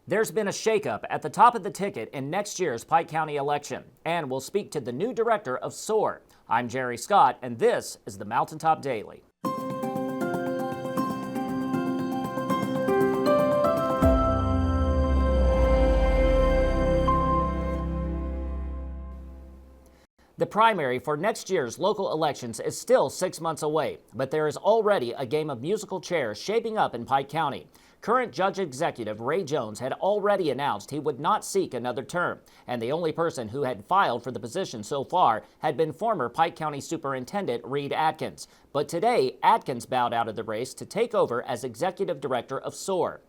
There's been a shakeup at the top of the ticket in next year's Pike County election, and we'll speak to the new director of SOAR. I'm Jerry Scott, and this is the Mountaintop Daily. The primary for next year's local elections is still 6 months away, but there is already a game of musical chairs shaping up in Pike County. Current Judge Executive Ray Jones had already announced he would not seek another term, and the only person who had filed for the position so far had been former Pike County Superintendent Reed Atkins. But today, Atkins bowed out of the race to take over as Executive Director of SOAR.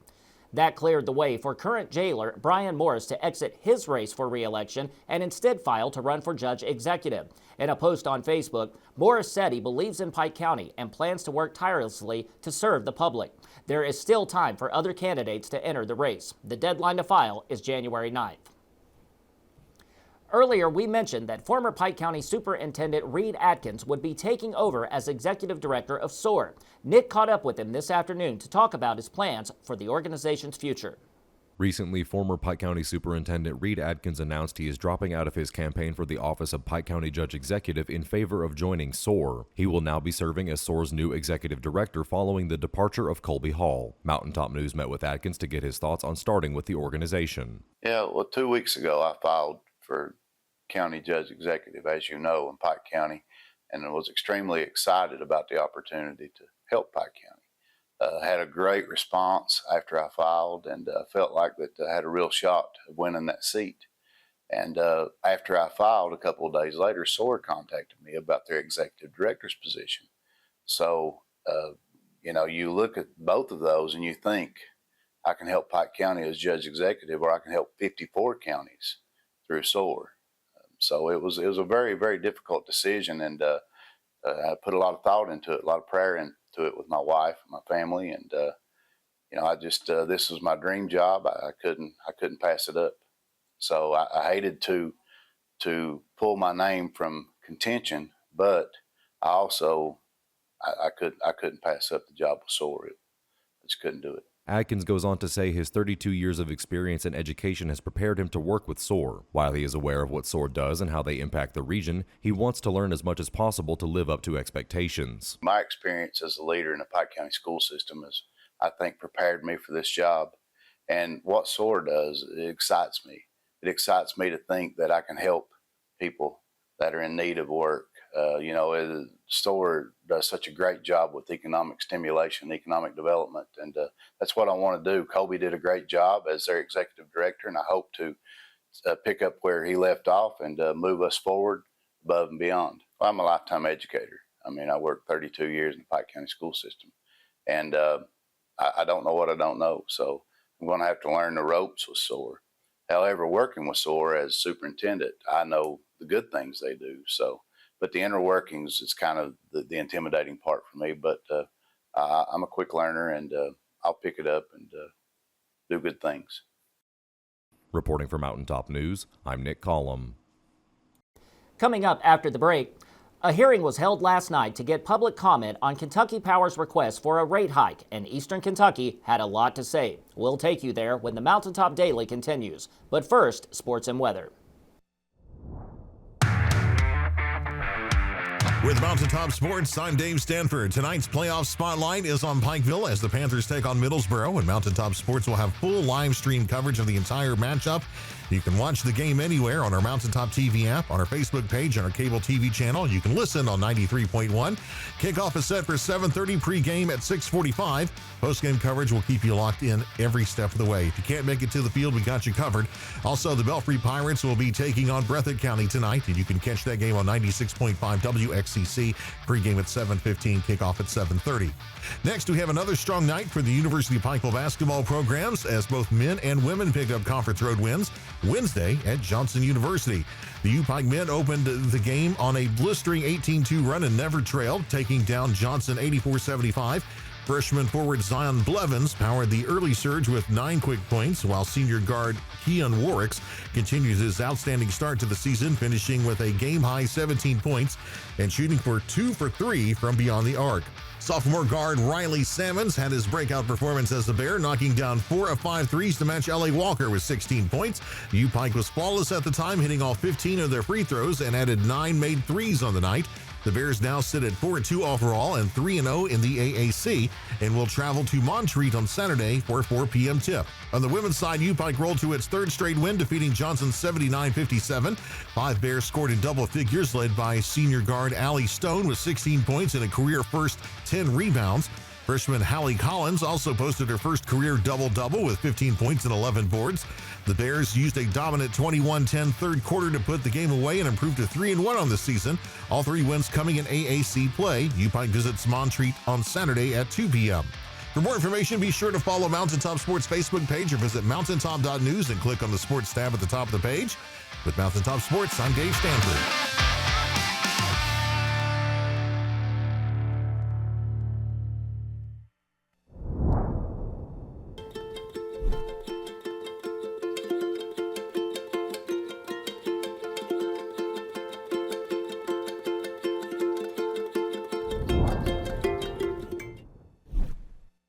That cleared the way for current jailer Brian Morris to exit his race for re-election and instead file to run for Judge Executive. In a post on Facebook, Morris said he believes in Pike County and plans to work tirelessly to serve the public. There is still time for other candidates to enter the race. The deadline to file is January 9th. Earlier, we mentioned that former Pike County Superintendent Reed Atkins would be taking over as Executive Director of SOAR. Nick caught up with him this afternoon to talk about his plans for the organization's future. Recently, former Pike County Superintendent Reed Atkins announced he is dropping out of his campaign for the office of Pike County Judge Executive in favor of joining SOAR. He will now be serving as SOAR's new executive director following the departure of Colby Hall. Mountaintop News met with Atkins to get his thoughts on starting with the organization. Yeah, well, 2 weeks ago I filed for County Judge Executive, as you know, in Pike County, and I was extremely excited about the opportunity to help Pike County. Had a great response after I filed, and felt like that I had a real shot of winning that seat. And after I filed, a couple of days later, SOAR contacted me about their executive director's position. So, you look at both of those and you think, I can help Pike County as judge executive, or I can help 54 counties through SOAR. So it was a very, very difficult decision, and I put a lot of thought into it, a lot of prayer into it with my wife and my family, and I just this was my dream job. I couldn't pass it up. So I hated to pull my name from contention, but I also I couldn't pass up the job with SOAR. I just couldn't do it. Atkins goes on to say his 32 years of experience and education has prepared him to work with SOAR. While he is aware of what SOAR does and how they impact the region, he wants to learn as much as possible to live up to expectations. My experience as a leader in the Pike County school system has, I think, prepared me for this job. And what SOAR does, it excites me. It excites me to think that I can help people that are in need of work. SOAR does such a great job with economic stimulation, economic development, and that's what I want to do. Colby did a great job as their executive director, and I hope to pick up where he left off and move us forward above and beyond. Well, I'm a lifetime educator. I mean, I worked 32 years in the Pike County school system, and I don't know what I don't know, so I'm going to have to learn the ropes with SOAR. However, working with SOAR as superintendent, I know the good things they do, but the inner workings is kind of the intimidating part for me. But I'm a quick learner, and I'll pick it up and do good things. Reporting for Mountaintop News, I'm Nick Collum. Coming up after the break, a hearing was held last night to get public comment on Kentucky Power's request for a rate hike, and Eastern Kentucky had a lot to say. We'll take you there when the Mountaintop Daily continues. But first, sports and weather. With Mountaintop Sports, I'm Dave Stanford. Tonight's playoff spotlight is on Pikeville as the Panthers take on Middlesboro, and Mountaintop Sports will have full live stream coverage of the entire matchup. You can watch the game anywhere on our Mountaintop TV app, on our Facebook page, on our cable TV channel. You can listen on 93.1. Kickoff is set for 7:30, pregame at 6:45. Postgame coverage will keep you locked in every step of the way. If you can't make it to the field, we got you covered. Also, the Belfry Pirates will be taking on Breathitt County tonight, and you can catch that game on 96.5 WXCC. Pregame at 7:15, kickoff at 7:30. Next, we have another strong night for the University of Pikeville basketball programs as both men and women pick up conference road wins Wednesday at Johnson University. The U-Pike men opened the game on a blistering 18-2 run and never trailed, taking down Johnson 84-75. Freshman forward Zion Blevins powered the early surge with 9 quick points, while senior guard Keon Warwicks continues his outstanding start to the season, finishing with a game-high 17 points and shooting for 2 for 3 from beyond the arc. Sophomore guard Riley Salmons had his breakout performance as a Bear, knocking down 4 of 5 threes to match L.A. Walker with 16 points. U-Pike was flawless at the time, hitting all 15 of their free throws and added 9 made threes on the night. The Bears now sit at 4-2 overall and 3-0 in the AAC and will travel to Montreat on Saturday for a 4 p.m. tip. On the women's side, U-Pike rolled to its 3rd straight win, defeating Johnson 79-57. 5 Bears scored in double figures, led by senior guard Allie Stone with 16 points and a career-first 10 rebounds. Freshman Hallie Collins also posted her first career double-double with 15 points and 11 boards. The Bears used a dominant 21-10 third quarter to put the game away and improve to 3-1 on the season. All 3 wins coming in AAC play. U-Pike visits Montreat on Saturday at 2 p.m. For more information, be sure to follow Mountaintop Sports Facebook page or visit mountaintop.news and click on the Sports tab at the top of the page. With Mountaintop Sports, I'm Dave Stanford.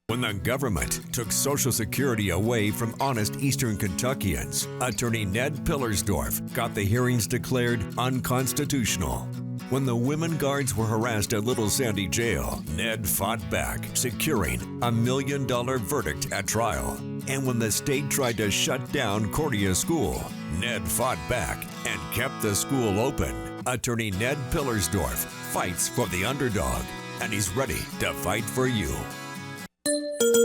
When the government took Social Security away from honest Eastern Kentuckians, Attorney Ned Pillersdorf got the hearings declared unconstitutional. When the women guards were harassed at Little Sandy Jail, Ned fought back, securing a $1 million verdict at trial. And when the state tried to shut down Cordia School, Ned fought back and kept the school open. Attorney Ned Pillersdorf fights for the underdog, and he's ready to fight for you.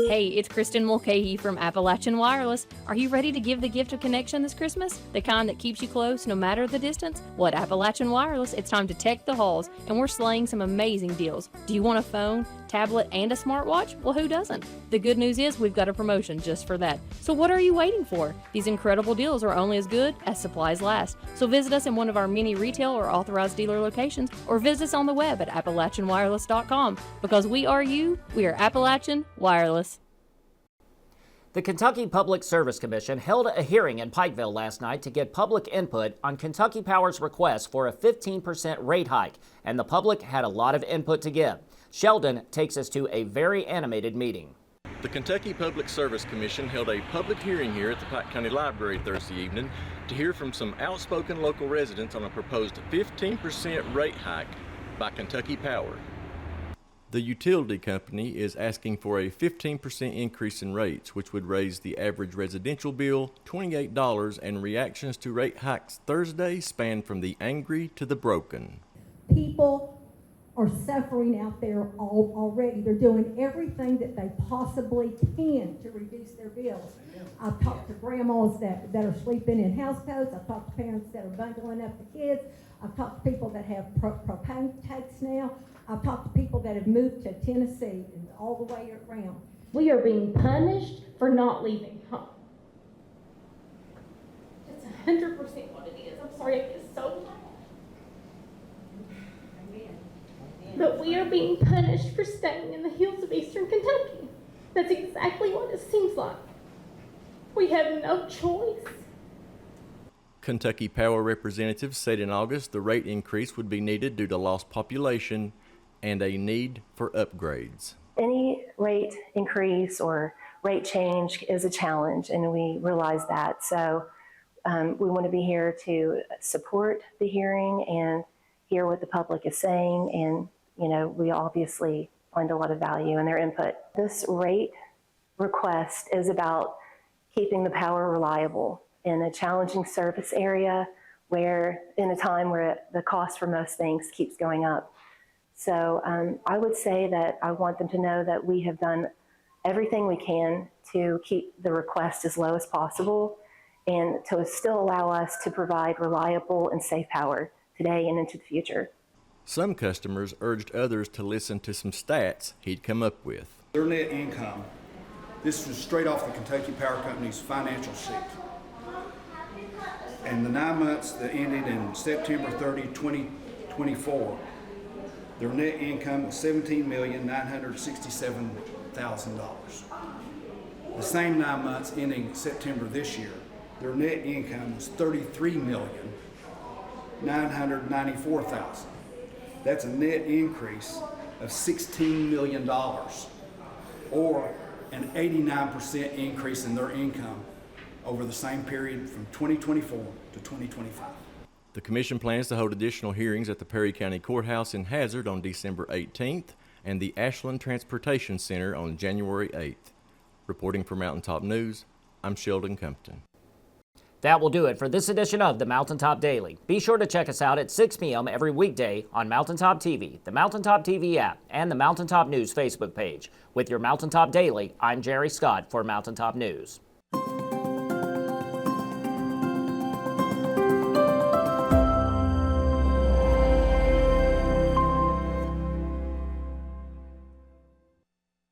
Hey, it's Kristen Mulcahy from Appalachian Wireless. Are you ready to give the gift of connection this Christmas? The kind that keeps you close no matter the distance? Well, at Appalachian Wireless, it's time to tech the halls, and we're slaying some amazing deals. Do you want a phone, tablet, and a smartwatch? Well, who doesn't? The good news is we've got a promotion just for that. So what are you waiting for? These incredible deals are only as good as supplies last. So visit us in one of our many retail or authorized dealer locations, or visit us on the web at AppalachianWireless.com. Because we are you, we are Appalachian Wireless. The Kentucky Public Service Commission held a hearing in Pikeville last night to get public input on Kentucky Power's request for a 15% rate hike, and the public had a lot of input to give. Sheldon takes us to a very animated meeting. The Kentucky Public Service Commission held a public hearing here at the Pike County Library Thursday evening to hear from some outspoken local residents on a proposed 15% rate hike by Kentucky Power. The utility company is asking for a 15% increase in rates, which would raise the average residential bill $28, and reactions to rate hikes Thursday span from the angry to the broken. People are suffering out there already. They're doing everything that they possibly can to reduce their bills. I've talked to grandmas that are sleeping in houseboats. I've talked to parents that are bundling up the kids. I've talked to people that have propane tanks now. I've talked to people that have moved to Tennessee and all the way around. We are being punished for not leaving home. That's 100% what it is. I'm sorry, it is so loud. But we are being punished for staying in the hills of Eastern Kentucky. That's exactly what it seems like. We have no choice. Kentucky Power representatives said in August the rate increase would be needed due to lost population and a need for upgrades. Any rate increase or rate change is a challenge, and we realize that. So we want to be here to support the hearing and hear what the public is saying, and we obviously find a lot of value in their input. This rate request is about keeping the power reliable in a challenging service area where, in a time where the cost for most things keeps going up. So I would say that I want them to know that we have done everything we can to keep the request as low as possible and to still allow us to provide reliable and safe power today and into the future. Some customers urged others to listen to some stats he'd come up with. Their net income, this was straight off the Kentucky Power Company's financial sheet. And the 9 months that ended in September 30, 2024, their net income was $17,967,000. $100,000. The same 9 months ending September this year, their net income was $33,994,000. That's a net increase of $16 million, or an 89% increase in their income over the same period from 2024 to 2025. The commission plans to hold additional hearings at the Perry County Courthouse in Hazard on December 18th and the Ashland Transportation Center on January 8th. Reporting for Mountaintop News, I'm Sheldon Compton. That will do it for this edition of the Mountaintop Daily. Be sure to check us out at 6 p.m. every weekday on Mountaintop TV, the Mountaintop TV app, and the Mountaintop News Facebook page. With your Mountaintop Daily, I'm Jerry Scott for Mountaintop News.